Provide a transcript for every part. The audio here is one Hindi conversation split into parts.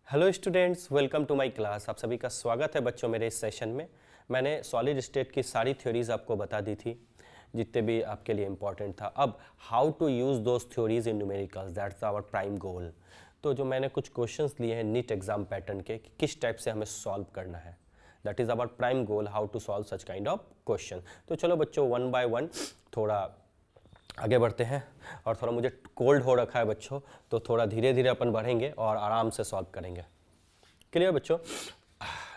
Hello students, welcome to my class. आप सभी का स्वागत है बच्चों मेरे इस सेशन में। मैंने सॉलिड स्टेट की सारी थ्योरीज आपको बता दी थी, जितने भी आपके लिए इंपॉर्टेंट था। अब how to use those theories in numericals, that's our prime goal. तो जो मैंने कुछ क्वेश्चंस लिए हैं नीट एग्जाम पैटर्न के कि किस टाइप से हमें सॉल्व करना है, that is our prime goal, how to solve such kind of question. तो चलो बच्चों, वन बाय वन थोड़ा आगे बढ़ते हैं। और थोड़ा मुझे कोल्ड हो रखा है बच्चों, तो थोड़ा धीरे धीरे अपन बढ़ेंगे और आराम से सॉल्व करेंगे। क्लियर बच्चों?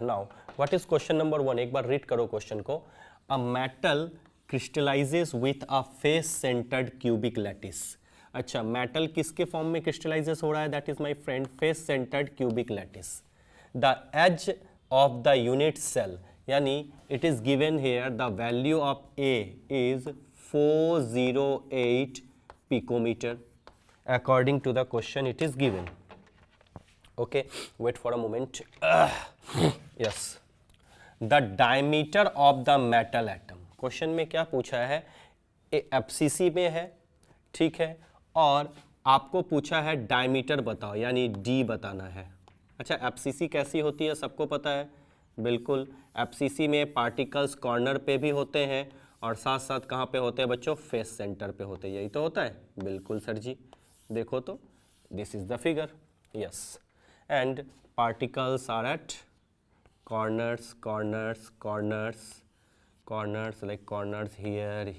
Now what is question number 1? एक बार रीड करो क्वेश्चन को। A metal crystallises with a face centred cubic lattice. अच्छा, मेटल किसके फॉर्म में क्रिस्टलाइजेस हो रहा है? That is my friend face centred cubic lattice. The edge of the unit cell, यानी it is given here the value of a is 408 picometer according to the question it is given. Okay, wait for a moment. Yes, the diameter of the metal atom. Question में क्या पूछा है? एफसीसी में है, ठीक है, और आपको पूछा है डायमीटर बताओ, यानी डी बताना है। अच्छा, एफसीसी कैसी होती है सबको पता है, बिल्कुल। एफसीसी में पार्टिकल्स कॉर्नर पे भी होते हैं और साथ साथ कहाँ पे होते हैं बच्चों? फेस सेंटर पे होते हैं। यही तो होता है, बिल्कुल सर जी। देखो तो, this is the figure, yes. and particles are at corners, like corners here,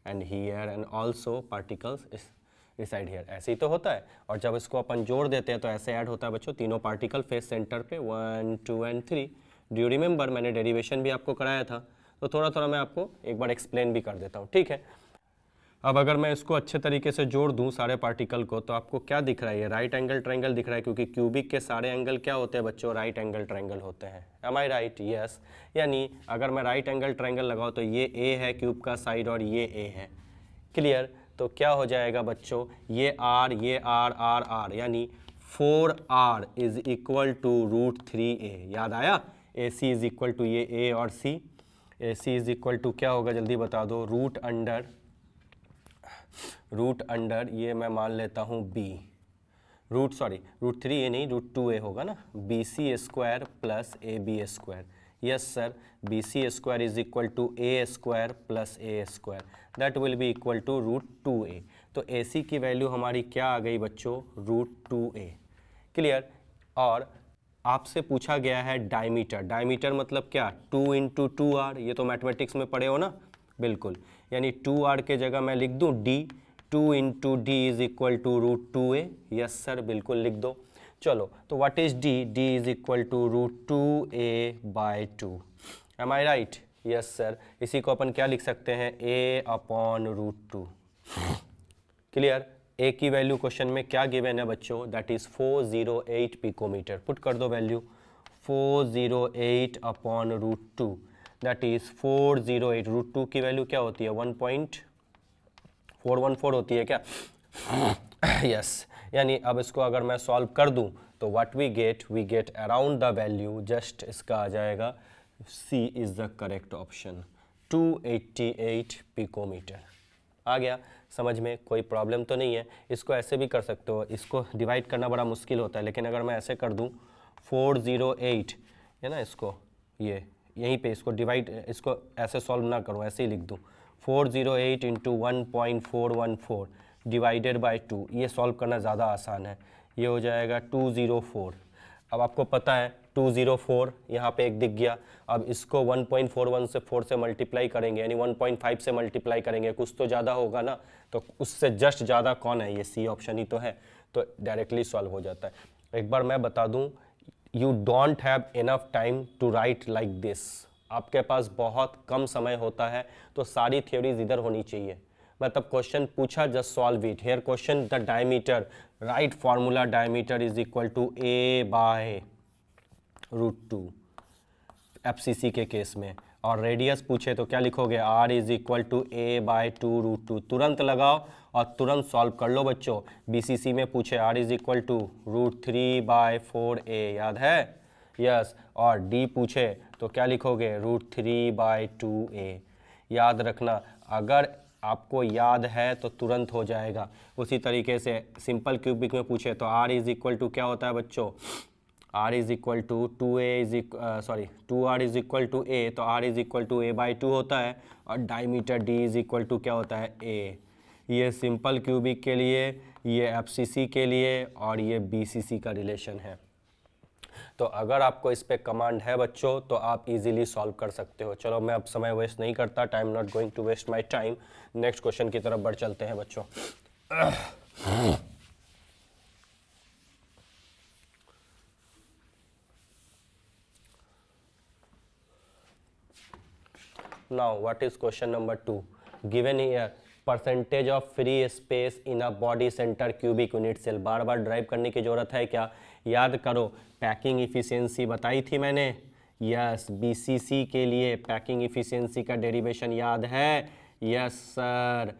and here, and also particles is reside here। ऐसे ही तो होता है। और जब इसको अपन जोड़ देते हैं तो ऐसे ऐड होता है बच्चों, तीनों पार्टिकल फेस सेंटर पे 1, 2 and 3। Do you remember? मैंने डेरिवेशन भी आपको कराया था, तो थोड़ा थोड़ा मैं आपको एक बार एक्सप्लेन भी कर देता हूँ, ठीक है। अब अगर मैं इसको अच्छे तरीके से जोड़ दूं सारे पार्टिकल को, तो आपको क्या दिख रहा है? ये राइट एंगल ट्रायंगल दिख रहा है, क्योंकि क्यूबिक के सारे एंगल क्या होते हैं बच्चों? राइट एंगल ट्रायंगल होते हैं। M I right? यस। यानी अगर मैं राइट एंगल ट्रायंगल लगाऊं तो ये ए है क्यूब का साइड और ये ए है। क्लियर? तो क्या हो जाएगा बच्चों? ये आर, आर, यानी 4r is equal to √3a। याद आया? A C is equal to ये ए और C. A C is equal to क्या होगा? जल्दी बता दो। रूट अंडर ये मैं मान लेता हूँ बी, √3 ए नहीं, √2a होगा ना। B C square plus A B square. Yes sir, B C square is equal to A square plus A square, that will be equal to √2a। तो ए सी की वैल्यू हमारी क्या आ गई बच्चों? √2a। क्लियर? और आपसे पूछा गया है डायमीटर। डायमीटर मतलब क्या? 2 × 2r। ये तो मैथमेटिक्स में पढ़े हो ना, बिल्कुल। यानी 2r के जगह मैं लिख दूं d, 2 × d is equal to √2a। Yes sir, बिल्कुल लिख दो। चलो, तो what is d? d is equal to √2a/2। Am I right? Yes sir. इसी को अपन क्या लिख सकते हैं? a/√2। क्लियर? ए की वैल्यू क्वेश्चन में क्या गिवन है बच्चों? That is 408 picometre. पुट कर दो वैल्यू 408/√2, दैट इज 408। √2 की वैल्यू क्या होती है? 1.414 होती है क्या? यस। यानी अब इसको अगर मैं सॉल्व कर दूं तो what we get around the value, just इसका आ जाएगा C is the correct option, 288 picometre. आ गया समझ में? कोई प्रॉब्लम तो नहीं है। इसको ऐसे भी कर सकते हो, इसको डिवाइड करना बड़ा मुश्किल होता है, लेकिन अगर मैं ऐसे कर दूं 408 है ना, इसको ये यहीं पे इसको डिवाइड, इसको ऐसे सॉल्व ना करूं, ऐसे ही लिख दूं 408 × 1.414 डिवाइडेड बाय 2। ये सॉल्व करना ज़्यादा आसान है। ये हो जाएगा 204। अब आपको पता है 204 यहाँ पे एक दिख गया। अब इसको 1.41 से 4 से मल्टीप्लाई करेंगे, यानी 1.5 से मल्टीप्लाई करेंगे, कुछ तो ज़्यादा होगा ना। तो उससे जस्ट ज़्यादा कौन है? ये सी ऑप्शन ही तो है। तो डायरेक्टली सॉल्व हो जाता है। एक बार मैं बता दूं, you don't have enough time to write like this. आपके पास बहुत कम समय होता है, तो सारी थ्योरीज इधर होनी चाहिए। मतलब क्वेश्चन पूछा, just solve it. Here question the diameter, right formula, diameter is equal to a/√2 FCC के केस में। और रेडियस पूछे तो क्या लिखोगे? r is equal to a/2√2। तुरंत लगाओ और तुरंत सॉल्व कर लो बच्चों। बीसीसी में पूछे r is equal to √3/4a, याद है? यस। और d पूछे तो क्या लिखोगे? √3/2a। याद रखना, अगर आपको याद है तो तुरंत हो जाएगा। उसी तरीके से सिंपल क्यूबिक में पूछे तो r इज इक्वल टू क्या होता है बच्चों, r is equal to 2r is equal to a, तो r is equal to a/2 होता है, और diameter d is equal to क्या होता है a। ये सिंपल क्यूबिक के लिए, ये FCC के लिए, और ये BCC का रिलेशन है। तो अगर आपको इस पे कमांड है बच्चों तो आप इजीली सॉल्व कर सकते हो। चलो मैं अब समय वेस्ट नहीं करता, time not going to waste my time, next question की तरफ बढ़ चलते हैं बच्चों। Now what is question number 2, given here percentage of free space in a body centre cubic unit cell. बार बार ड्राइव करने की जरूरत है क्या, याद करो पैकिंग इफिशियंसी बताई थी मैंने, यस BCC के लिए पैकिंग इफिशियंसी का डेरिवेशन याद है, यस सर।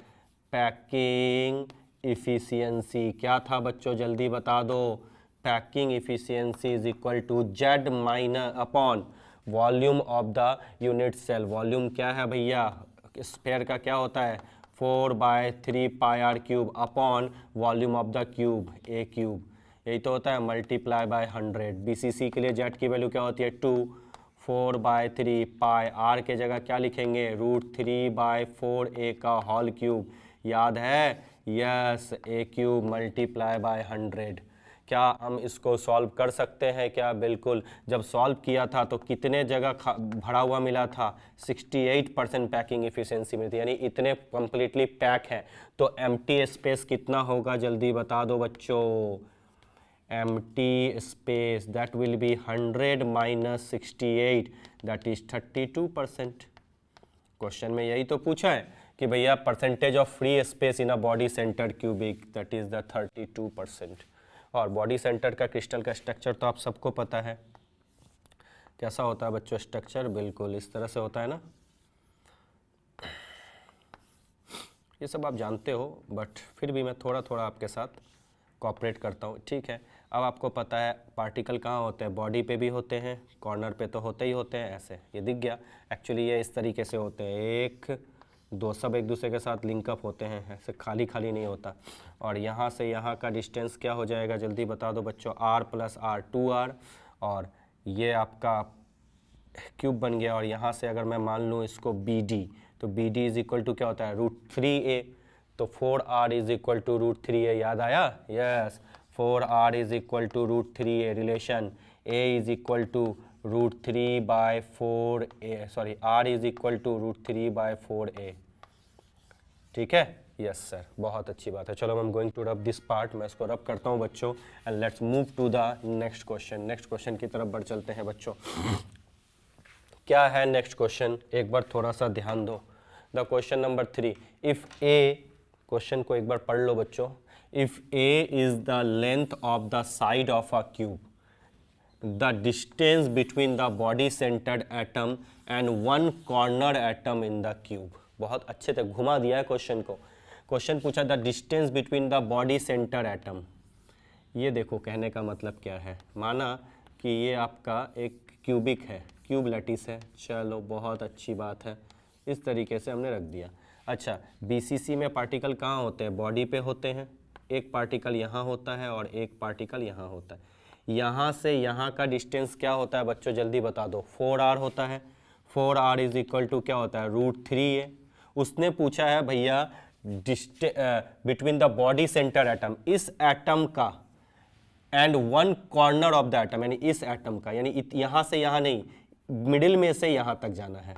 पैकिंग इफिशियंसी क्या था बच्चों, जल्दी बता दो। Packing efficiency is equal to Z minus upon volume of the unit cell. Volume क्या है भैया, स्फीयर का क्या होता है 4/3 πr³ upon volume of the cube a cube, यही तो होता है, मल्टीप्लाई बाय 100। BCC के लिए Z की वैल्यू क्या होती है 2, 4/3 पाई, r के जगह क्या लिखेंगे √3/4a का होल क्यूब, याद है, यस a³ मल्टीप्लाई बाय 100। क्या हम इसको सॉल्व कर सकते हैं क्या, बिल्कुल। जब सॉल्व किया था तो कितने जगह भरा हुआ मिला था, 68% पैकिंग इफिशियंसी मिली थी, यानी इतने कंप्लीटली पैक है। तो एम्प्टी स्पेस कितना होगा, जल्दी बता दो बच्चों। empty space that will be 100 minus 68 that is 32%। Question में यही तो पूछा है कि भैया percentage of free space in a body centre cubic that is the 32%। और बॉडी सेंटर का क्रिस्टल का स्ट्रक्चर तो आप सबको पता है, कैसा होता है बच्चों स्ट्रक्चर, बिल्कुल इस तरह से होता है ना, ये सब आप जानते हो, बट फिर भी मैं थोड़ा थोड़ा आपके साथ कोऑपरेट करता हूँ, ठीक है। अब आपको पता है पार्टिकल कहाँ होते हैं, बॉडी पे भी होते हैं, कॉर्नर पे तो होते ही होते हैं, ऐसे ये दिख गया। एक्चुअली ये इस तरीके से होते हैं, एक दो सब एक दूसरे के साथ लिंकअप होते हैं, ऐसे खाली खाली नहीं होता। और यहाँ से यहाँ का डिस्टेंस क्या हो जाएगा, जल्दी बता दो बच्चों, r + r 2r, और ये आपका क्यूब बन गया। और यहाँ से अगर मैं मान लूँ इसको BD, तो BD इज इक्वल टू क्या होता है √3a, तो 4r is equal to √3a, याद आया, yes 4r is equal to √3a, relation a is equal to √3/4a, sorry r is equal to √3/4a, ठीक है, यस सर, बहुत अच्छी बात है। चलो I am going to rub this part, मैं इसको रब करता हूँ बच्चों, and let's move to the next question. Next question की तरफ बढ़ चलते हैं बच्चों। क्या है नेक्स्ट क्वेश्चन, एक बार थोड़ा सा ध्यान दो। The question number 3, if a, question को एक बार पढ़ लो बच्चों। If a is the length of the side of a cube, the distance between the body centred atom and one corner atom in the cube. बहुत अच्छे से घुमा दिया है क्वेश्चन को। क्वेश्चन पूछा the distance between the body centre atom. ये देखो कहने का मतलब क्या है, माना कि ये आपका एक क्यूबिक है, क्यूब लैटिस है, चलो बहुत अच्छी बात है, इस तरीके से हमने रख दिया। अच्छा, BCC में पार्टिकल कहाँ होते हैं, बॉडी पे होते हैं, एक पार्टिकल यहाँ होता है और एक पार्टिकल यहाँ होता है। यहाँ से यहाँ का डिस्टेंस क्या होता है बच्चों, जल्दी बता दो, 4r होता है। 4r इज इक्वल टू क्या होता है √3a। उसने पूछा है भैया between the body centre atom, इस एटम का and one corner of the atom, यानी इस एटम का, यानी यहाँ से यहाँ नहीं, मिडिल में से यहाँ तक जाना है।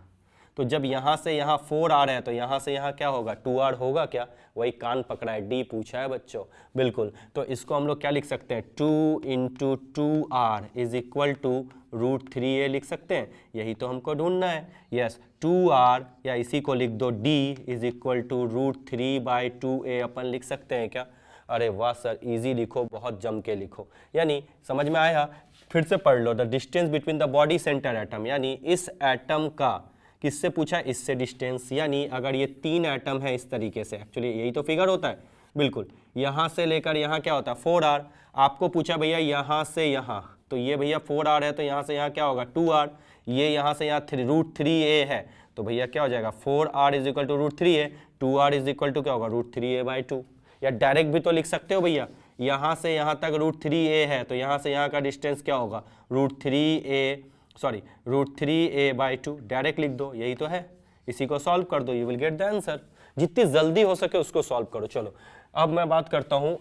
तो जब यहाँ से यहाँ 4r है तो यहाँ से यहाँ क्या होगा 2r होगा क्या, वही कान पकड़ा है, D पूछा है बच्चों, बिल्कुल। तो इसको हम लोग क्या लिख सकते हैं, 2 × 2r is equal to √3a लिख सकते हैं, यही तो हमको ढूंढना है। यस 2r, या इसी को लिख दो D is equal to √3/2a अपन लिख सकते हैं क्या। अरे वाह सर, इजी लिखो, बहुत जम के लिखो, यानी समझ में आया। फिर से पढ़ लो, the distance between the body centre atom, यानी इस एटम का, किससे पूछा, इससे डिस्टेंस, यानी अगर ये 3 एटम है इस तरीके से, एक्चुअली यही तो फिगर होता है, बिल्कुल, यहाँ से लेकर यहाँ क्या होता है 4r। आपको पूछा भैया यहाँ से यहाँ, तो ये भैया 4r है तो यहाँ से यहाँ क्या होगा 2r, ये यहाँ से यहाँ √3a है, तो भैया क्या हो जाएगा 4r is equal to √3a, 2r is equal to क्या होगा √3a/2। या डायरेक्ट भी तो लिख सकते हो भैया, यहाँ से यहाँ तक √3a है तो यहाँ से यहाँ का डिस्टेंस क्या होगा √3a/2, डायरेक्ट लिख दो, यही तो है। इसी को सॉल्व कर दो, you will get the answer. जितनी जल्दी हो सके उसको सॉल्व करो। चलो अब मैं बात करता हूँ,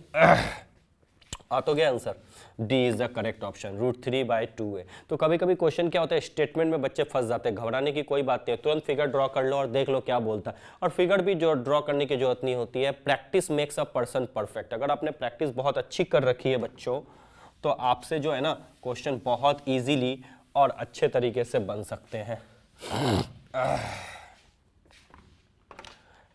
आ तो गया answer, D is the correct option, √3/2a। तो कभी कभी क्वेश्चन क्या होता है, स्टेटमेंट में बच्चे फंस जाते हैं, घबराने की कोई बात नहीं है, तुरंत फिगर ड्रॉ कर लो और देख लो क्या बोलता है। और फिगर भी जो ड्रॉ करने की जरूरत नहीं होती है, practice makes a person perfect. अगर आपने प्रैक्टिस बहुत अच्छी कर रखी है बच्चों, तो आपसे जो है ना क्वेश्चन बहुत ईजीली और अच्छे तरीके से बन सकते हैं।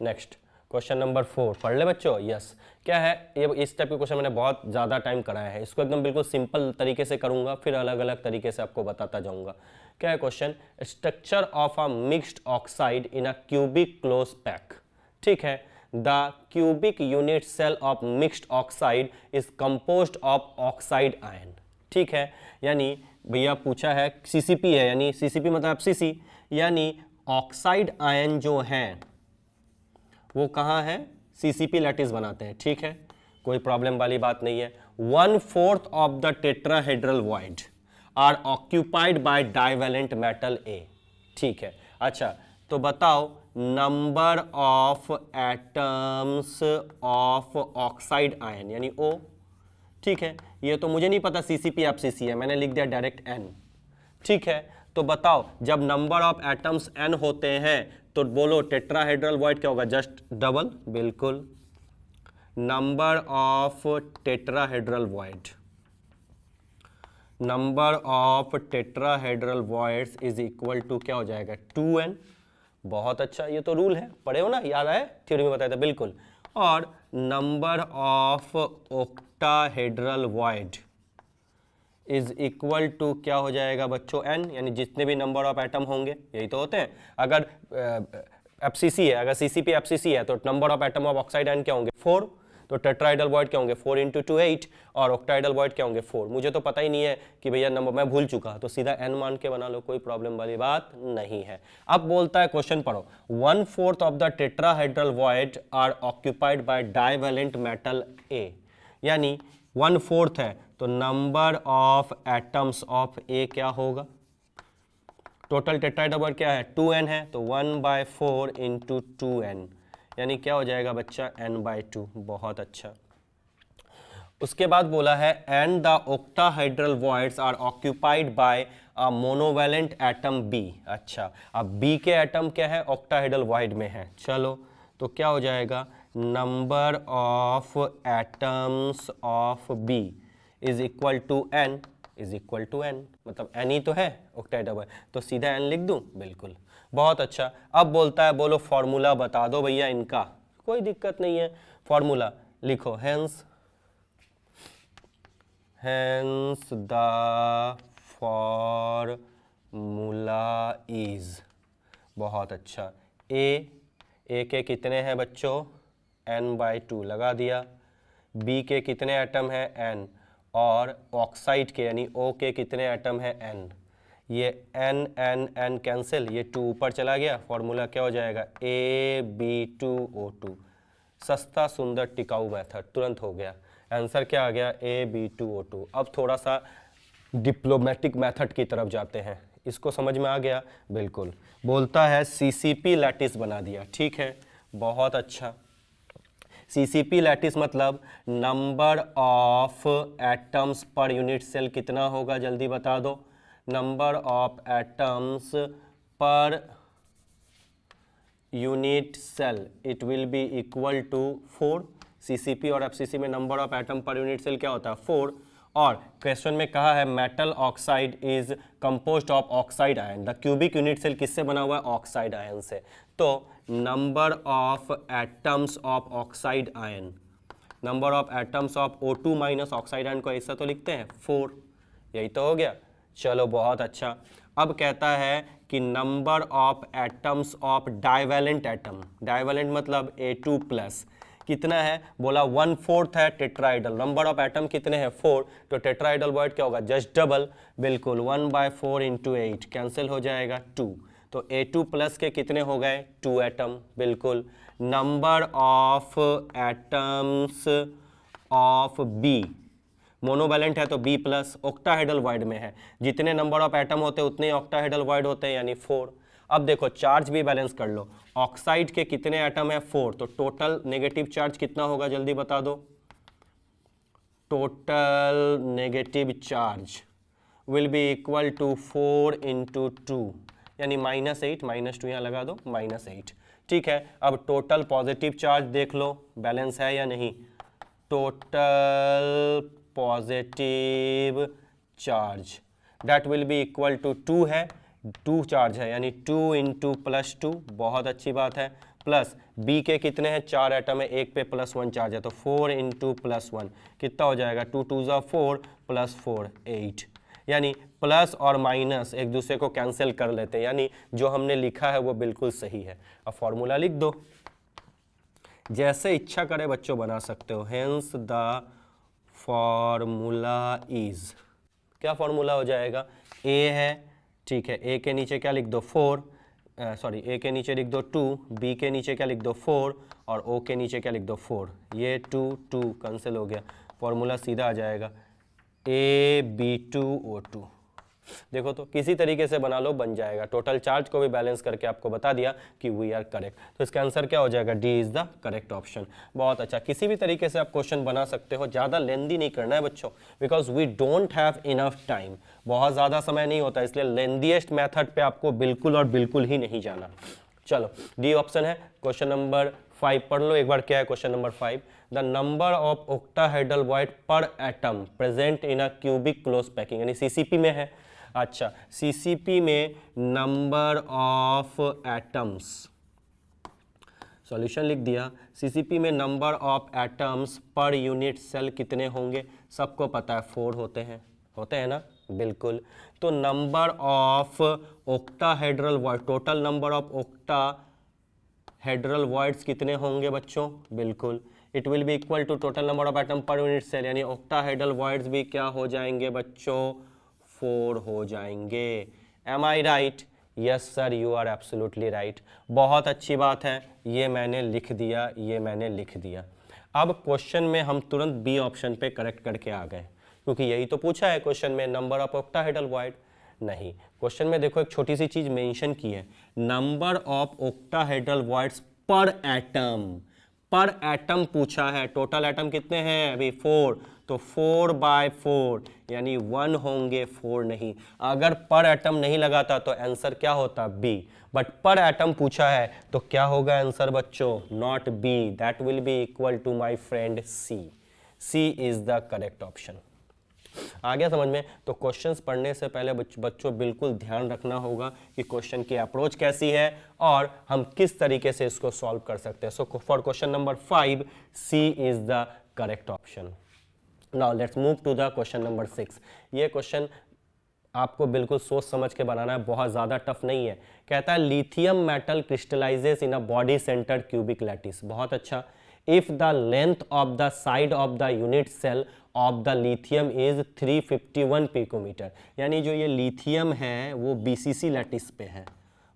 नेक्स्ट क्वेश्चन नंबर 4 पढ़ ले बच्चों। यस, क्या है ये, इस टाइप के क्वेश्चन मैंने बहुत ज़्यादा टाइम कराया है, इसको एकदम बिल्कुल सिंपल तरीके से करूंगा, फिर अलग अलग तरीके से आपको बताता जाऊंगा। क्या है question, structure of a mixed oxide in a cubic close pack. ठीक है, the cubic unit cell of mixed oxide is composed of oxide ion. ठीक है, यानी भैया पूछा है सीसीपी है, यानी सीसीपी मतलब एफसीसी, यानी ऑक्साइड आयन जो हैं वो कहाँ है, सीसीपी लैटिस बनाते हैं। ठीक है, कोई प्रॉब्लम वाली बात नहीं है। 1/4 of the tetrahedral void are occupied by divalent metal A. ठीक है, अच्छा तो बताओ number of atoms of oxide ion यानी O। ठीक है, ये तो मुझे नहीं पता सीसीपी एफसीसी है, मैंने लिख दिया डायरेक्ट N। ठीक है, तो बताओ जब नंबर ऑफ एटम्स N होते हैं तो बोलो टेट्राहेड्रल वॉइड क्या होगा, जस्ट डबल। बिल्कुल, number of tetrahedral void, number of tetrahedral voids is equal to क्या हो जाएगा 2n। बहुत अच्छा, ये तो रूल है, पढ़े हो ना, याद है, थ्योरी में बताया था। बिल्कुल, और number of octahedral void is equal to क्या हो जाएगा बच्चों n, यानी जितने भी नंबर ऑफ एटम होंगे यही तो होते हैं। अगर एफसीसी है, अगर सीसीपी एफसीसी है तो number of atom of oxide ion क्या होंगे 4, तो टेट्राहेड्रल वॉइड क्या होंगे 4 × 2 8, और ऑक्टाहेड्रल वॉइड क्या होंगे 4। मुझे तो पता ही नहीं है कि भैया नंबर, मैं भूल चुका, तो सीधा n मान के बना लो, कोई प्रॉब्लम वाली बात नहीं है। अब बोलता है क्वेश्चन पढ़ो, 1/4 of the tetrahedral void are occupied by divalent metal A, यानी 1/4 है तो number of atoms of A क्या होगा, टोटल टेट्राहेड्रल वॉइड क्या है 2n है, तो 1/4 × 2n, यानी क्या हो जाएगा बच्चा n/2। बहुत अच्छा, उसके बाद बोला है and the octahedral voids are occupied by a monovalent atom B। अच्छा, अब B के एटम क्या है, ऑक्टाहेड्रल वॉइड में है। चलो तो क्या हो जाएगा, number of atoms of B is equal to n, is equal to n, मतलब n ही तो है ऑक्टाहेड्रल वॉइड, तो सीधा n लिख दूं। बिल्कुल, बहुत अच्छा। अब बोलता है बोलो फॉर्मूला बता दो भैया इनका, कोई दिक्कत नहीं है, फॉर्मूला लिखो, हेंस द फॉर्मूला इज, बहुत अच्छा, ए के कितने हैं बच्चों n/2 लगा दिया, B के कितने एटम हैं n, और ऑक्साइड के यानी O के कितने एटम हैं n, ये n कैंसिल, ये 2 ऊपर चला गया, फॉर्मूला क्या हो जाएगा AB2O2। सस्ता सुंदर टिकाऊ मेथड, तुरंत हो गया आंसर, क्या आ गया AB2O2। अब थोड़ा सा डिप्लोमेटिक मेथड की तरफ जाते हैं, इसको समझ में आ गया। बिल्कुल, बोलता है सीसीपी लैटिस बना दिया। ठीक है, बहुत अच्छा, सीसीपी लैटिस मतलब number of atoms per unit cell कितना होगा, जल्दी बता दो, number of atoms per unit cell it will be equal to 4। CCP और एफसीसी में number of atom per unit cell क्या होता है 4, और क्वेश्चन में कहा है metal oxide is composed of oxide ion, the cubic unit cell किससे बना हुआ है, ऑक्साइड आयन से। तो number of atoms of oxide ion, number of atoms of O2 minus oxide ion को ऐसा तो लिखते हैं 4, यही तो हो गया। चलो बहुत अच्छा, अब कहता है कि number of atoms of divalent atom, divalent मतलब A2+, कितना है, बोला 1/4 है टेट्राइडल, नंबर ऑफ एटम कितने हैं 4, तो टेट्राइडल वॉइड क्या होगा जस्ट डबल, बिल्कुल 1/4 × 8 कैंसिल हो जाएगा 2, तो A2 प्लस के कितने हो गए 2 एटम, बिल्कुल number of atoms of B monovalent है तो B प्लस, ऑक्टाहेड्रल वॉइड में है, जितने नंबर ऑफ एटम होते हैं उतने ऑक्टाहेड्रल वॉइड होते हैं यानी 4। अब देखो चार्ज भी बैलेंस कर लो, ऑक्साइड के कितने एटम है 4, तो टोटल नेगेटिव चार्ज कितना होगा जल्दी बता दो, total negative charge will be equal to 4 × 2 यानी -8, -2 यहाँ लगा दो -8, ठीक है। अब टोटल पॉजिटिव चार्ज देख लो बैलेंस है या नहीं, total positive charge that will be equal to 2 है, 2 चार्ज है यानी 2 × +2, बहुत अच्छी बात है, प्लस B के कितने हैं 4 एटम है, एक पे +1 चार्ज है तो 4 × +1 कितना हो जाएगा 2 2 = 4 + 4 8, यानी प्लस और माइनस एक दूसरे को कैंसिल कर लेते हैं, यानी जो हमने लिखा है वो बिल्कुल सही है। अब फॉर्मूला लिख दो, जैसे इच्छा करे बच्चों बना सकते हो, हेंस द फॉर्मूला इज, क्या फॉर्मूला हो जाएगा, A है, ठीक है, A के नीचे क्या लिख दो 4, सॉरी A के नीचे लिख दो 2, B के नीचे क्या लिख दो 4 और O के नीचे क्या लिख दो 4, ये 2 2 कैंसिल हो गया, फॉर्मूला सीधा आ जाएगा AB2O2। देखो तो किसी तरीके से बना लो बन जाएगा, टोटल चार्ज को भी बैलेंस करके आपको बता दिया कि वी आर करेक्ट, तो इसका आंसर क्या हो जाएगा, D is the correct option. बहुत अच्छा, किसी भी तरीके से आप क्वेश्चन बना सकते हो, ज़्यादा लेंदी नहीं करना है बच्चों, because we don't have enough time, बहुत ज़्यादा समय नहीं होता, इसलिए लेंदीएस्ट मेथड पे आपको बिल्कुल और बिल्कुल ही नहीं जाना। चलो डी ऑप्शन है, क्वेश्चन नंबर 5 पढ़ लो एक बार, क्या है question number 5, the number of octahedral void पर atom present in a cubic close packing, यानी सीसीपी में है। अच्छा, सीसीपी में नंबर ऑफ एटम्स, सॉल्यूशन लिख दिया, सीसीपी में number of atoms per unit cell कितने होंगे, सबको पता है 4 होते हैं ना, बिल्कुल। तो number of octahedral void, total number of octahedral voids कितने होंगे बच्चों, बिल्कुल it will be equal to total number of atom per unit cell, यानी ऑक्टाहेड्रल वॉइड्स भी क्या हो जाएंगे बच्चों, 4 हो जाएंगे। Am I right, yes sir you are absolutely right, बहुत अच्छी बात है, ये मैंने लिख दिया, ये मैंने लिख दिया। अब क्वेश्चन में हम तुरंत बी ऑप्शन पे करेक्ट करके आ गए, क्योंकि यही तो पूछा है क्वेश्चन में, नंबर ऑफ ऑक्टाहेड्रल वॉइड नहीं, क्वेश्चन में देखो एक छोटी सी चीज मेंशन की है, नंबर ऑफ ऑक्टाहेड्रल वॉइड्स पर एटम, पर एटम पूछा है, टोटल एटम कितने हैं अभी 4, तो 4/4 यानी 1 होंगे 4 नहीं, अगर पर एटम नहीं लगाता तो आंसर क्या होता बी, बट पर एटम पूछा है तो क्या होगा आंसर बच्चों, not B, that will be equal to my friend C, C is the correct option. आ गया समझ में। तो क्वेश्चंस पढ़ने से पहले बच्चों बिल्कुल ध्यान रखना होगा कि क्वेश्चन की अप्रोच कैसी है और हम किस तरीके से इसको सॉल्व कर सकते हैं। So for question number 5 C is the correct option. Now let's move to the question number 6। ये क्वेश्चन आपको बिल्कुल सोच समझ के बनाना है, बहुत ज़्यादा टफ नहीं है। कहता है lithium metal crystallises in a body centred cubic lattice. बहुत अच्छा। If the length of the side of the unit cell of the lithium is 351 picometer, यानी जो ये लिथियम है वो बीसीसी लैटिस पे है।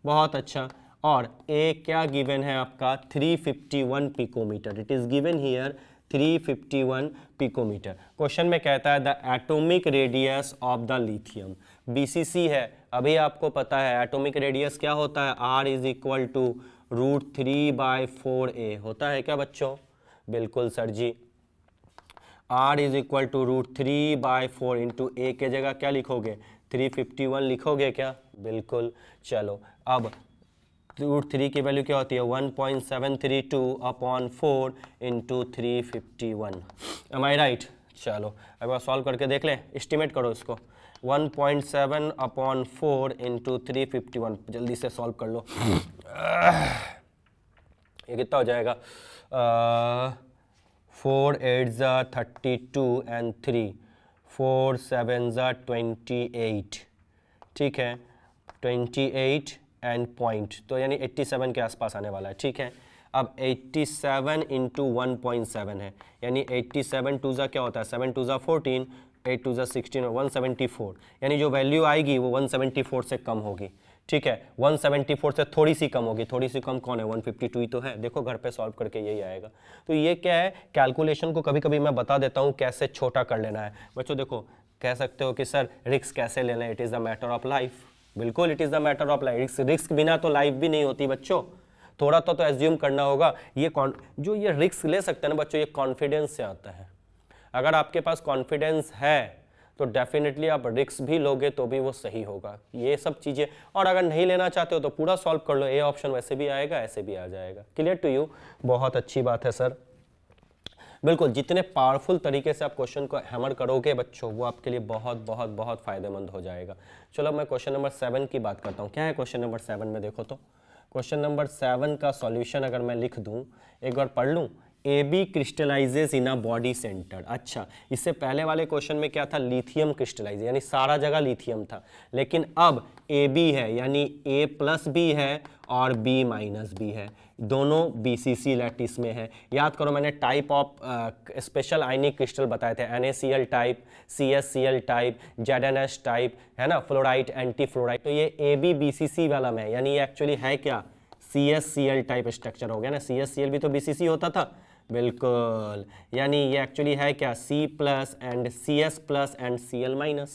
बहुत अच्छा। और ए क्या गिवन है आपका 351 picometer, it is given here 351 picometer. Question में कहता है the atomic radius of the lithium, BCC है, अभी आपको पता है एटॉमिक रेडियस क्या होता है, R is equal to √3/4a होता है क्या बच्चों? बिल्कुल sir ji, R is equal to √3/4 into a के जगह क्या लिखोगे 351 लिखोगे क्या? बिल्कुल। चलो अब √3 की वैल्यू क्या होती है 1.732/4 इंटू 351, एम आई राइट? चलो एक बार सॉल्व करके देख लें, एस्टिमेट करो इसको। 1.7/4 इंटू 351, जल्दी से सॉल्व कर लो। ये कितना हो जाएगा 4 8 32 एंड 3 4 7 28, ठीक है 28 एंड पॉइंट, तो यानी 87 के आसपास आने वाला है। ठीक है, अब 87 इंटू 1.7 है, यानी 87 टू ज़ा क्या होता है, 7 टू ज़ा 14, 8 टू ज़ा 16 और 174, यानी जो वैल्यू आएगी वो 174 से कम होगी। ठीक है, 174 से थोड़ी सी कम होगी, थोड़ी सी कम कौन है, 152 ही तो है। देखो घर पे सॉल्व करके यही आएगा। तो ये क्या है, कैलकुलेशन को कभी कभी मैं बता देता हूँ कैसे छोटा कर लेना है। बच्चों देखो, कह सकते हो कि सर रिस्क कैसे लेना है, it is the matter of life. बिल्कुल it is the matter of life, risk बिना तो लाइफ भी नहीं होती बच्चों। थोड़ा तो एज्यूम करना होगा। ये जो ये रिस्क ले सकते हैं ना बच्चों, ये कॉन्फिडेंस से आता है। अगर आपके पास कॉन्फिडेंस है तो डेफिनेटली आप रिस्क भी लोगे तो भी वो सही होगा, ये सब चीज़ें। और अगर नहीं लेना चाहते हो तो पूरा सॉल्व कर लो, ए ऑप्शन वैसे भी आएगा ऐसे भी आ जाएगा। Clear to you? बहुत अच्छी बात है सर। बिल्कुल, जितने पावरफुल तरीके से आप क्वेश्चन को हैमर करोगे बच्चों, वो आपके लिए बहुत बहुत बहुत फायदेमंद हो जाएगा। चलो मैं क्वेश्चन नंबर 7 की बात करता हूँ। क्या है क्वेश्चन नंबर 7 में, देखो तो क्वेश्चन नंबर 7 का सॉल्यूशन अगर मैं लिख दूं, एक बार पढ़ लूं। AB crystallises in a body centre. अच्छा, इससे पहले वाले क्वेश्चन में क्या था, लिथियम क्रिस्टलाइज, यानी सारा जगह लिथियम था। लेकिन अब AB है, यानी A+ भी है और B- भी है, दोनों BCC लैटिस में है। याद करो मैंने type of special ionic crystal बताए थे, NaCl type, CsCl type, ZnS type, है ना, फ्लोराइड, एंटी फ्लोराइड। तो ये AB BCC वाला में है, यानी ये एक्चुअली है क्या, CsCl टाइप स्ट्रक्चर हो गया ना। CsCl भी तो BCC होता था, बिल्कुल, यानी ये एक्चुअली है क्या, C+ and CS+ and Cl-,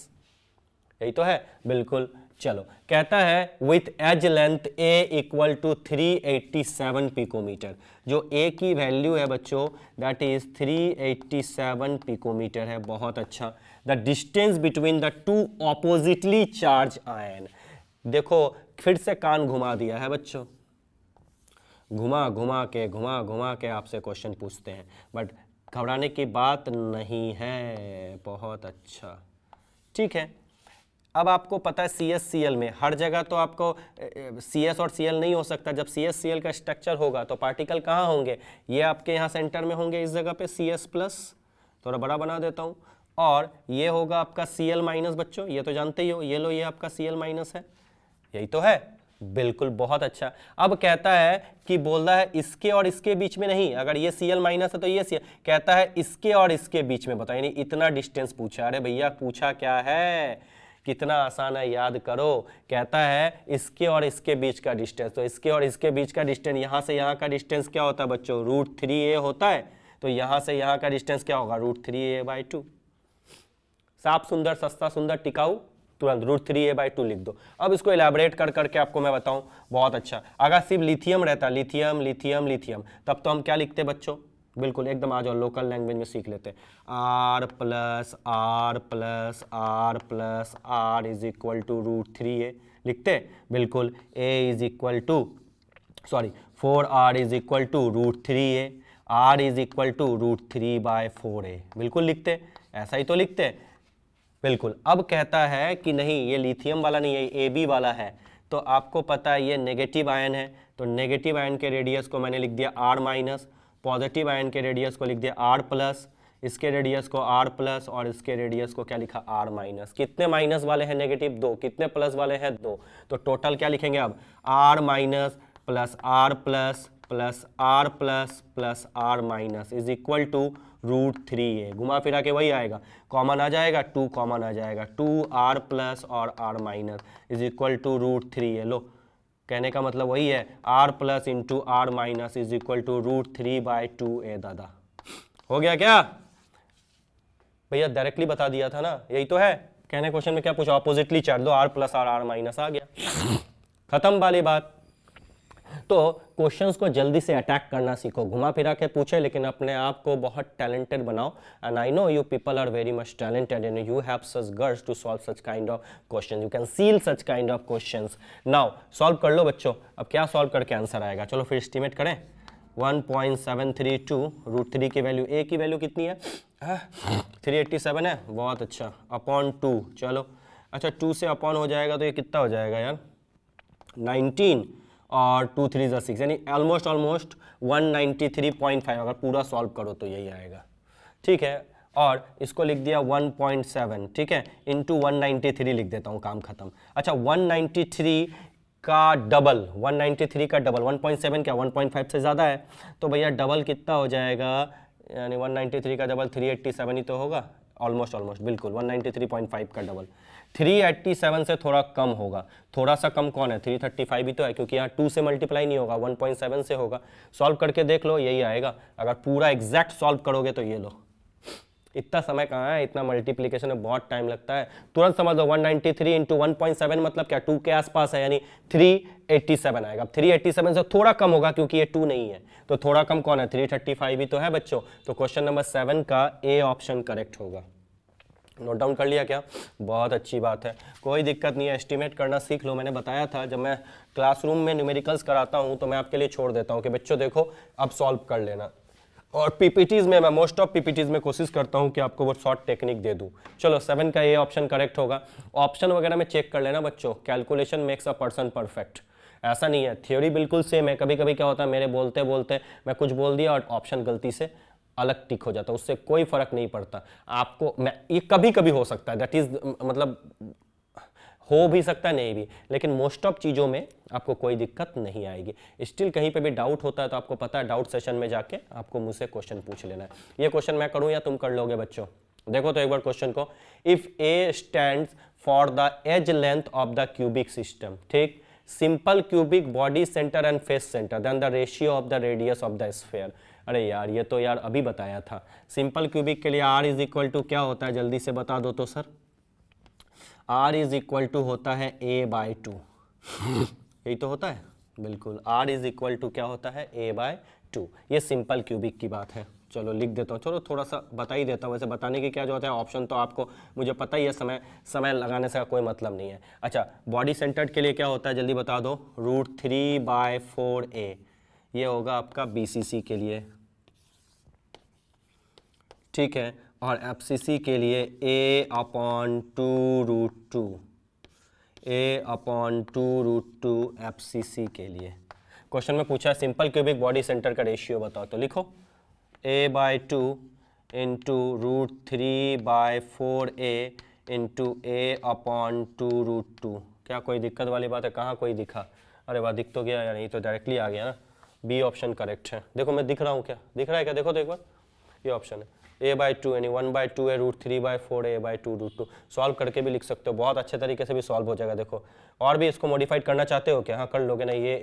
यही तो है, बिल्कुल। चलो, कहता है with edge length A equal to 387 picometre. जो A की वैल्यू है बच्चों, दैट इज 387 पिकोमीटर है। बहुत अच्छा। The distance between the two oppositely charge ion. देखो फिर से कान घुमा दिया है बच्चों, घुमा घुमा के आपसे क्वेश्चन पूछते हैं, बट घबराने की बात नहीं है। बहुत अच्छा, ठीक है। अब आपको पता है CsCl में हर जगह तो आपको CS और Cl नहीं हो सकता। जब CsCl का स्ट्रक्चर होगा तो पार्टिकल कहाँ होंगे, ये आपके यहाँ सेंटर में होंगे, इस जगह पे CS+, थोड़ा बड़ा बना देता हूँ, और ये होगा आपका Cl-, बच्चों ये तो जानते ही हो, ये लो, ये आपका Cl- है, यही तो है, बिल्कुल, बहुत अच्छा। अब कहता है कि बोल रहा है इसके और इसके बीच में नहीं, अगर ये Cl- है तो ये Cl, कहता है इसके और इसके बीच में बताओ, यानी इतना डिस्टेंस पूछा। अरे भैया पूछा क्या है, कितना आसान है, याद करो। कहता है इसके और इसके बीच का डिस्टेंस, तो इसके और इसके बीच का डिस्टेंस, यहाँ से यहाँ का डिस्टेंस क्या होता है बच्चों, √3a होता है। तो यहाँ से यहाँ का डिस्टेंस क्या होगा, √3a/2। साफ सुंदर, सस्ता सुंदर, टिकाऊ, तुरंत √3a/2 लिख दो। अब इसको इलेबोरेट कर करके आपको मैं बताऊं, बहुत अच्छा। अगर सिर्फ लिथियम रहता, लिथियम लिथियम लिथियम, तब तो हम क्या लिखते बच्चों, बिल्कुल एकदम आ जाओ, लोकल लैंग्वेज में सीख लेते। R+R+R+R is equal to √3a लिखते, बिल्कुल। A is equal to, sorry, 4R is equal to √3a, R is equal to √3/4a, बिल्कुल लिखते, ऐसा ही तो लिखते, बिल्कुल। अब कहता है कि नहीं, ये लिथियम वाला नहीं है, ये AB वाला है। तो आपको पता है ये नेगेटिव आयन है, तो नेगेटिव आयन के रेडियस को मैंने लिख दिया R-, पॉजिटिव आयन के रेडियस को लिख दिया R+, इसके रेडियस को R+, और इसके रेडियस को क्या लिखा, R-। कितने माइनस वाले हैं, नेगेटिव 2, कितने प्लस वाले हैं, 2, तो टोटल क्या लिखेंगे अब, R- plus R+ plus R+ plus R- is equal to √3a। घुमा फिरा के वही आएगा, कॉमन आ जाएगा, 2 कॉमन आ जाएगा, 2R+ और R- is equal to √3a। लो, कहने का मतलब वही है, R+ into R- is equal to √3/2a। दादा हो गया क्या भैया, डायरेक्टली बता दिया था ना, यही तो है। कहने क्वेश्चन में क्या पूछा, ऑपोजिटली चार्ज दो, R+ और R- आ गया, खत्म वाली बात। तो क्वेश्चंस को जल्दी से अटैक करना सीखो, घुमा फिरा के पूछे, लेकिन अपने आप को बहुत टैलेंटेड बनाओ। And I know you people are very much talented and you have such guts to solve such kind of question, you can seal such kind of questions. Now solve कर लो बच्चों। अब क्या सॉल्व करके आंसर आएगा, चलो फिर एस्टिमेट करें। 1.732 √3 की वैल्यू, A की वैल्यू कितनी है, 387 है, बहुत अच्छा, अपॉन 2, चलो अच्छा 2 से अपॉन हो जाएगा तो ये कितना हो जाएगा यार, 19, और 2 3 6, यानी ऑलमोस्ट 193.5, अगर पूरा सॉल्व करो तो यही आएगा, ठीक है। और इसको लिख दिया 1.7, ठीक है, इंटू 193 लिख देता हूँ, काम खत्म। अच्छा 193 का डबल, 193 का डबल, 1.7 क्या 1.5 से ज़्यादा है, तो भैया डबल कितना हो जाएगा, यानी 193 का डबल 387 ही तो होगा, ऑलमोस्ट बिल्कुल 193.5 का डबल 387 से थोड़ा कम होगा। थोड़ा सा कम कौन है, 335 ही तो है, क्योंकि यहाँ 2 से मल्टीप्लाई नहीं होगा, 1.7 से होगा। सॉल्व करके देख लो, यही आएगा। अगर पूरा एग्जैक्ट सॉल्व करोगे तो ये लो, इतना समय कहाँ है, इतना मल्टीप्लीकेशन में बहुत टाइम लगता है। तुरंत समझ लो 193 इंटू 1.7 मतलब क्या, 2 के आसपास है, यानी 387 आएगा। अब 387 से थोड़ा कम होगा क्योंकि ये 2 नहीं है, तो थोड़ा कम कौन है, 335 ही तो है बच्चों। तो क्वेश्चन नंबर 7 का ए ऑप्शन करेक्ट होगा। नोट डाउन कर लिया क्या, बहुत अच्छी बात है, कोई दिक्कत नहीं है, एस्टिमेट करना सीख लो। मैंने बताया था जब मैं क्लासरूम में न्यूमेरिकल्स कराता हूँ तो मैं आपके लिए छोड़ देता हूँ कि बच्चों देखो अब सॉल्व कर लेना, और पीपीटीज में मैं मोस्ट ऑफ पीपीटीज में कोशिश करता हूं कि आपको वो शॉर्ट टेक्निक दे दूं। चलो 7 का ये ऑप्शन करेक्ट होगा। ऑप्शन वगैरह में चेक कर लेना बच्चों, calculation makes a person perfect, ऐसा नहीं है, थ्योरी बिल्कुल सेम है। कभी कभी क्या होता है, मेरे बोलते बोलते मैं कुछ बोल दिया और ऑप्शन गलती से अलग टिक हो जाता है, उससे कोई फर्क नहीं पड़ता आपको। मैं ये कभी कभी हो सकता है, दैट इज मतलब हो भी सकता है नहीं भी, लेकिन मोस्ट ऑफ चीज़ों में आपको कोई दिक्कत नहीं आएगी। स्टिल कहीं पे भी डाउट होता है तो आपको पता है, डाउट सेशन में जाके आपको मुझसे क्वेश्चन पूछ लेना है। ये क्वेश्चन मैं करूं या तुम कर लोगे बच्चों, देखो तो एक बार क्वेश्चन को। If a stands for the edge length of the cubic system, ठीक, simple cubic body centre and face centre, then the ratio of the radius of the sphere. अरे यार ये तो यार अभी बताया था। सिंपल क्यूबिक के लिए r इज इक्वल टू क्या होता है, जल्दी से बता दो तो sir. r is equal to होता है a/2, यही तो होता है, बिल्कुल r इज इक्वल टू क्या होता है, a/2। ये सिंपल क्यूबिक की बात है। चलो लिख देता हूँ, चलो थोड़ा सा बता ही देता हूँ, वैसे बताने की क्या जो होता है, ऑप्शन तो आपको मुझे पता ही है, समय लगाने से कोई मतलब नहीं है। अच्छा, बॉडी सेंटर्ड के लिए क्या होता है, जल्दी बता दो, √3/4a, ये होगा आपका BCC के लिए, ठीक है, और FCC के लिए a/2√2, a/2√2 FCC के लिए। क्वेश्चन में पूछा है सिंपल क्यूबिक बॉडी सेंटर का रेशियो बताओ, तो लिखो a/2 into √3/4a into a/2√2। क्या कोई दिक्कत वाली बात है, कहाँ कोई दिखा, अरे वाह दिख तो गया या नहीं, तो डायरेक्टली आ गया ना, बी ऑप्शन करेक्ट है। देखो मैं दिख रहा हूँ क्या, दिख रहा है क्या, देखो तो एक बार, ये ऑप्शन है a/2 यानी 1/2 है, √3/4 a/2√2। सॉल्व करके भी लिख सकते हो, बहुत अच्छे तरीके से भी सॉल्व हो जाएगा। देखो और भी इसको मॉडिफाइड करना चाहते हो क्या, हाँ कर लोगे ना, ये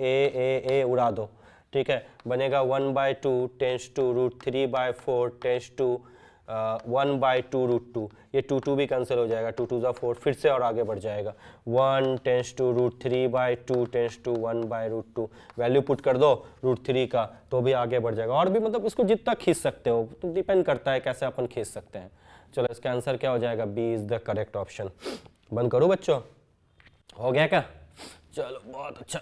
ए उड़ा दो, ठीक है, बनेगा 1/2 टेंस टू √3/4 टेंस टू 1/2√2, ये 2 भी कैंसिल हो जाएगा, 2 2 4, फिर से और आगे बढ़ जाएगा, 1 tends to √3/2 tends to 1/√2, value put कर दो √3 का तो भी आगे बढ़ जाएगा। और भी मतलब इसको जितना खींच सकते हो, तो डिपेंड करता है कैसे अपन खींच सकते हैं। चलो इसका आंसर क्या हो जाएगा, B is the correct option. बंद करूँ बच्चों, हो गया क्या, चलो बहुत अच्छा।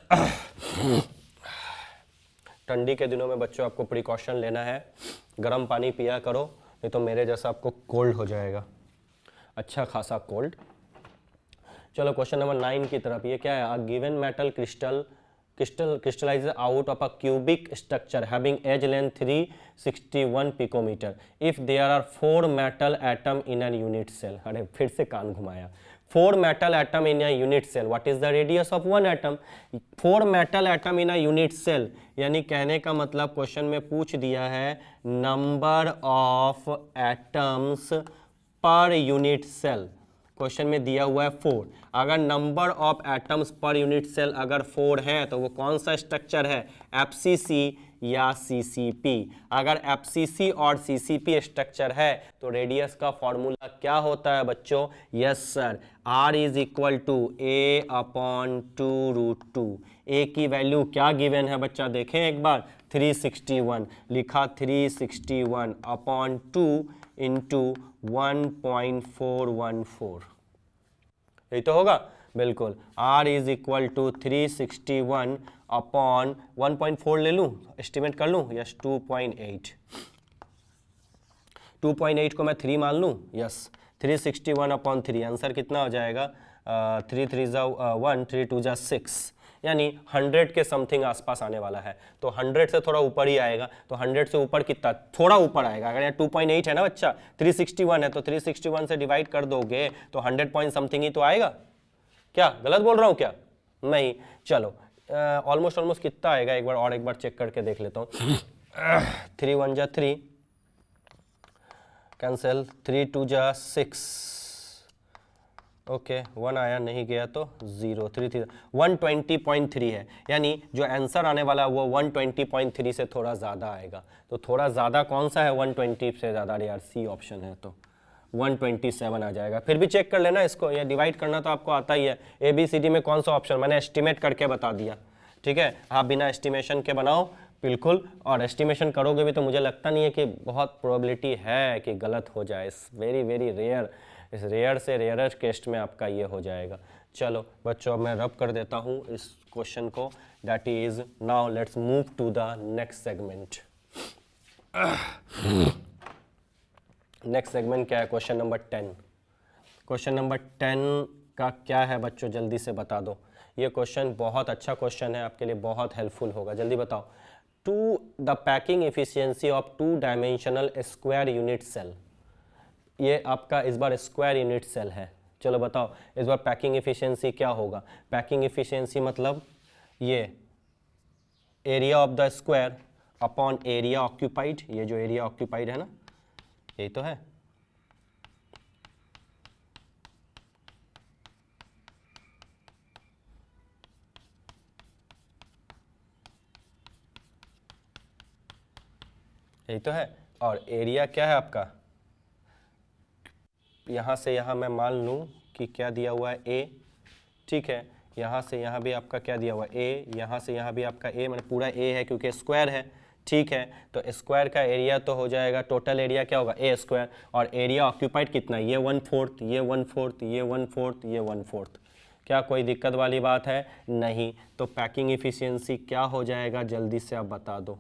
ठंडी के दिनों में बच्चों आपको प्रिकॉशन लेना है, गर्म पानी पिया करो, नहीं तो मेरे जैसा आपको कोल्ड हो जाएगा, अच्छा खासा कोल्ड। चलो क्वेश्चन नंबर 9 की तरफ, ये क्या है, a given metal crystallizes out of a cubic structure having edge length 361 picometer if there are 4 metal atom in a unit cell। अरे फिर से कान घुमाया, 4 metal atom in a unit cell, what is the radius of 1 atom? 4 metal atom in a unit cell, यानी कहने का मतलब क्वेश्चन में पूछ दिया है number of atoms per unit cell, question में दिया हुआ है 4। अगर number of atoms per unit cell अगर 4 है तो वो कौन सा स्ट्रक्चर है, FCC या CCP। अगर FCC और CCP स्ट्रक्चर है तो रेडियस का फॉर्मूला क्या होता है बच्चों, yes sir, R is equal to a/2√2। a की वैल्यू क्या गिवन है बच्चा, देखें एक बार, 361 लिखा, 361/2 इंटू 1.414, यही तो होगा, बिल्कुल। R इज इक्वल टू 361/1.4 ले लूँ, एस्टिमेट कर लूँ, यस 2.8, 2.8 को मैं 3 मान लूँ, यस 361/3, आंसर कितना हो जाएगा, 3 3 1 3 2 6, यानी 100 के समथिंग आसपास आने वाला है। तो 100 से थोड़ा ऊपर ही आएगा, तो 100 से ऊपर कितना, थोड़ा ऊपर आएगा। अगर यहाँ 2.8 है ना बच्चा, 361 है, तो 361 से डिवाइड कर दोगे तो 100 पॉइंट समथिंग ही तो आएगा। क्या गलत बोल रहा हूँ क्या, नहीं, चलो ऑलमोस्ट ऑलमोस्ट कितना आएगा एक बार चेक करके देख लेता हूँ। 3 1 जा 3 कैंसिल, 3 2 जा 6 ओके 1 आया नहीं गया तो 0 3 3 120.3 है, यानी जो आंसर आने वाला है वो 120.3 से थोड़ा ज़्यादा आएगा। तो थोड़ा ज़्यादा कौन सा है 120 से ज़्यादा? यार सी ऑप्शन है, तो 127 आ जाएगा। फिर भी चेक कर लेना इसको, ये डिवाइड करना तो आपको आता ही है। ABCD में कौन सा ऑप्शन, मैंने एस्टिमेट करके बता दिया, ठीक है। आप बिना एस्टिमेशन के बनाओ बिल्कुल, और एस्टिमेशन करोगे भी तो मुझे लगता नहीं है कि बहुत प्रोबेबिलिटी है कि गलत हो जाए। इस वेरी वेरी रेयर, इस रेयर से रेयर केस में आपका ये हो जाएगा। चलो बच्चों, अब मैं रब कर देता हूँ इस क्वेश्चन को। That is now let's move to the next segment. Next segment क्या है? Question number 10। क्वेश्चन नंबर 10 का क्या है बच्चों, जल्दी से बता दो। ये क्वेश्चन बहुत अच्छा क्वेश्चन है, आपके लिए बहुत हेल्पफुल होगा। जल्दी बताओ। To the packing efficiency of 2 dimensional square unit cell. ये आपका इस बार स्क्वायर यूनिट सेल है। चलो बताओ इस बार पैकिंग एफिशिएंसी क्या होगा? पैकिंग एफिशिएंसी मतलब ये area of the square upon area occupied. ये जो एरिया ऑक्यूपाइड है ना, यही तो है। यही तो है। और एरिया क्या है आपका? यहाँ से यहाँ मैं मान लूँ कि क्या दिया हुआ है A, ठीक है। यहाँ से यहाँ भी आपका क्या दिया हुआ है A, यहाँ से यहाँ भी आपका A, मतलब पूरा A है क्योंकि स्क्वायर है, ठीक है। तो स्क्वायर का एरिया तो हो जाएगा, टोटल एरिया क्या होगा A स्क्वायर, और एरिया ऑक्यूपाइड कितना, ये 1/4, ये 1/4, ये 1/4, ये 1/4। क्या कोई दिक्कत वाली बात है? नहीं। तो पैकिंग एफिशिएंसी क्या हो जाएगा, जल्दी से आप बता दो।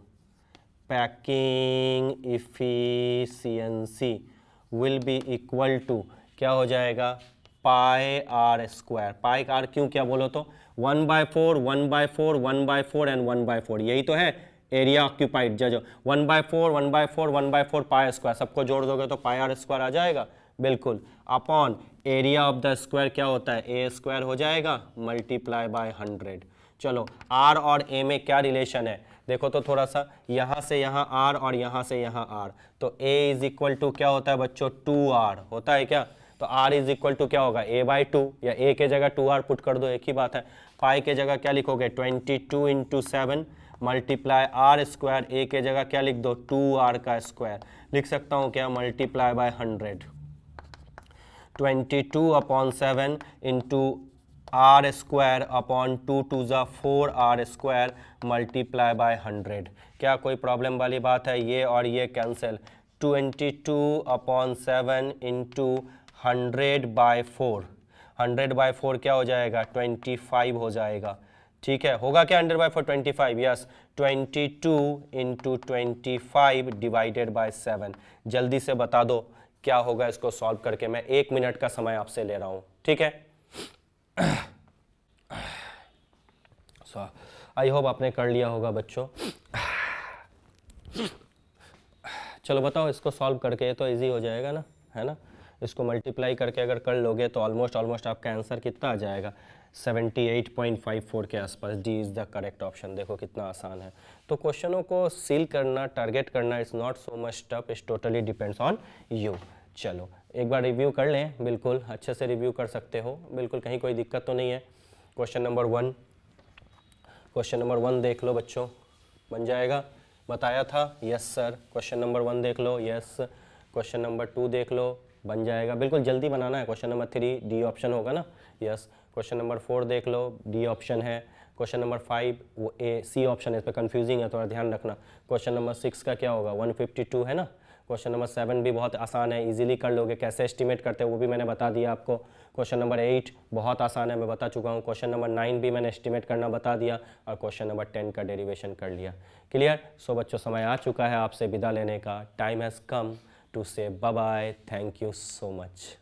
Packing efficiency will be equal to क्या हो जाएगा, pi r square. Pi r क्यों, क्या बोलो तो 1/4 1/4 1/4 एंड 1/4, यही तो है एरिया ऑक्यूपाइड। जो 1/4 1/4 1/4 पाई स्क्वायर, सबको जोड़ दोगे तो पाई आर स्क्वायर आ जाएगा, बिल्कुल। Upon area of the square क्या होता है, ए स्क्वायर हो जाएगा, मल्टीप्लाई बाय 100। चलो आर और ए में क्या रिलेशन है देखो तो थोड़ा सा, यहाँ से यहाँ आर और यहाँ से यहाँ आर, तो a इज इक्वल टू क्या होता है बच्चों, 2r होता है क्या? तो r इज इक्वल टू क्या होगा, a/2, या a के जगह 2r पुट कर दो, एक ही बात है। पाई के जगह क्या लिखोगे, 22 × 7 मल्टीप्लाई आर स्क्वायर, a के जगह क्या लिख दो, 2r का स्क्वायर, लिख सकता हूँ क्या, multiply by 100। 22/7 into r square upon 2 2 ज़ा 4r स्क्वायर मल्टीप्लाई बाय 100। क्या कोई प्रॉब्लम वाली बात है? ये और ये कैंसिल। 22/7 इंटू 100/4, 100/4 क्या हो जाएगा, 25 हो जाएगा, ठीक है। होगा क्या 100/4, 25, यस। 22 into 25 divided by 7। जल्दी से बता दो क्या होगा, इसको सॉल्व करके। मैं 1 मिनट का समय आपसे ले रहा हूँ, ठीक है। आई होप आपने कर लिया होगा बच्चों। चलो बताओ इसको सॉल्व करके, तो इजी हो जाएगा ना, है ना। इसको मल्टीप्लाई करके अगर कर लोगे तो ऑलमोस्ट आपका आंसर कितना आ जाएगा, 78.54 के आसपास। D is the correct option. देखो कितना आसान है। तो क्वेश्चनों को सील करना, टारगेट करना is not so much tough, it's totally depends on you. चलो एक बार रिव्यू कर लें, बिल्कुल अच्छे से रिव्यू कर सकते हो, बिल्कुल कहीं कोई दिक्कत तो नहीं है। क्वेश्चन नंबर 1 देख लो बच्चों, बन जाएगा, बताया था, यस सर। क्वेश्चन नंबर 1 देख लो, यस। क्वेश्चन नंबर 2 देख लो, बन जाएगा, बिल्कुल जल्दी बनाना है। क्वेश्चन नंबर 3 डी ऑप्शन होगा ना, यस। क्वेश्चन नंबर 4 देख लो, डी ऑप्शन है। क्वेश्चन नंबर 5 वो ए सी ऑप्शन है, इस पर कन्फ्यूजिंग है, थोड़ा ध्यान रखना। क्वेश्चन नंबर 6 का क्या होगा, 152 है ना। क्वेश्चन नंबर 7 भी बहुत आसान है, इजीली कर लोगे, कैसे एस्टिमेट करते हैं वो भी मैंने बता दिया आपको। क्वेश्चन नंबर 8 बहुत आसान है, मैं बता चुका हूँ। क्वेश्चन नंबर 9 भी मैंने एस्टिमेट करना बता दिया, और क्वेश्चन नंबर 10 का डेरिवेशन कर लिया। क्लियर? सो बच्चों समय आ चुका है आपसे विदा लेने का, time has come to say bye bye, thank you so much.